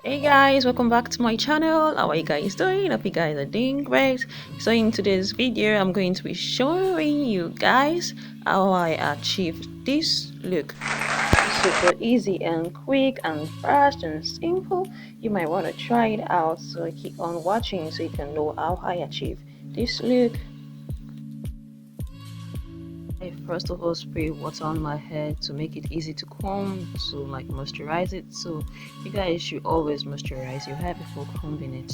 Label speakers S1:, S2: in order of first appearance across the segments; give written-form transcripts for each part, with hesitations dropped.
S1: Hey guys, welcome back to my channel. How are you guys doing? Hope you guys are doing great. So in today's video, I'm going to be showing you guys how I achieved this look. Super easy and quick and fast and simple. You might want to try it out, so keep on watching so you can know how I achieved this look. I first of all spray water on my head to make it easy to comb, to like moisturize it. So you guys should always moisturize your hair before combing it.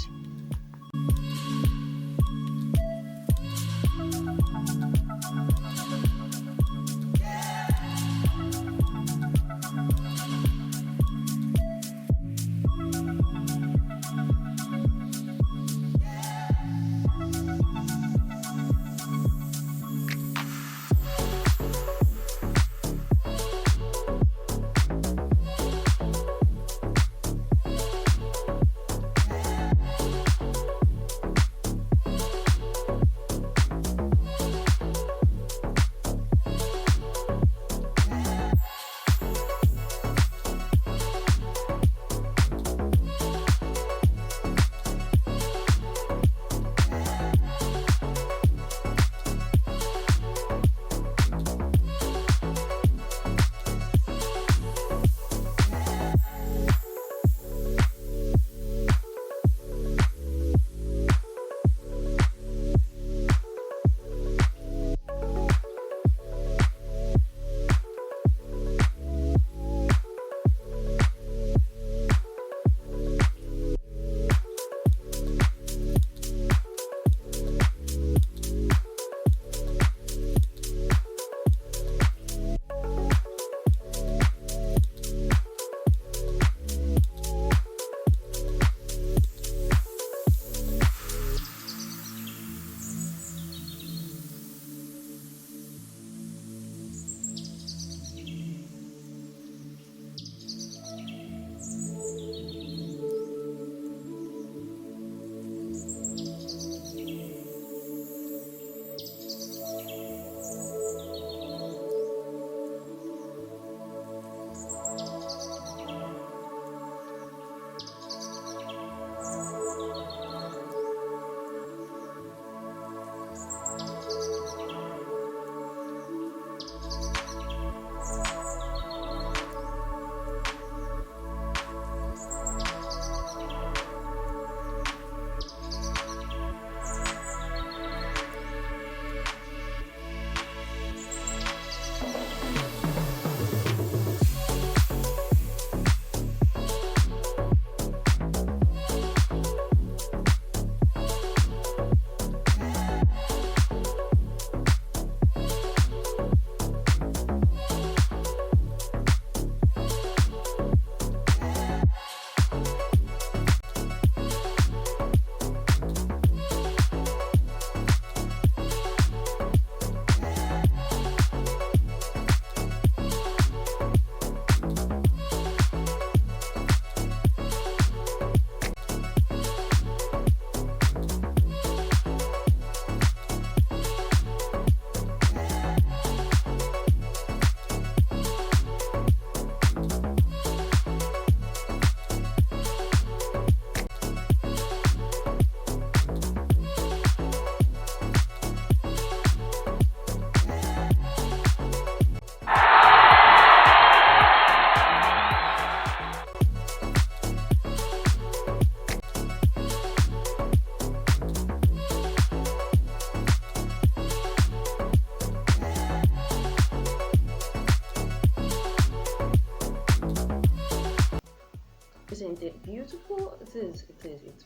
S1: Isn't it beautiful? It's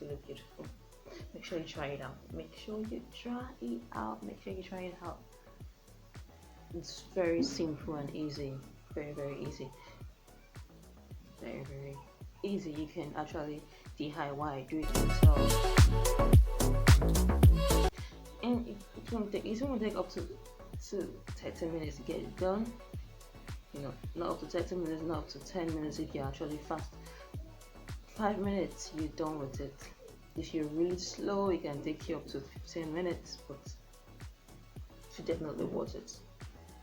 S1: really beautiful. Make sure you try it out. Make sure you try it out. Make sure you try it out. It's very simple and easy. Very easy. Very easy. You can actually DIY, do it yourself. And it's gonna take up to 30 minutes to get it done. You know, not up to 30 minutes, not up to 10 minutes if you're actually fast. 5 minutes, you're done with it. If you're really slow, it can take you up to 15 minutes, but it's definitely worth it.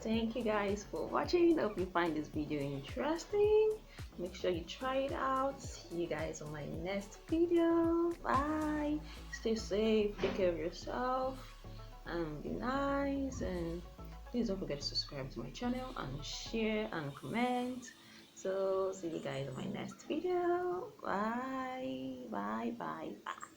S1: Thank you guys for watching. Hope you find this video interesting. Make sure you try it out. See you guys on my next video. Bye. Stay safe, take care of yourself, and be nice. And please don't forget to subscribe to my channel and share and comment. So see you guys on my next video. Bye. Bye. Bye. Bye.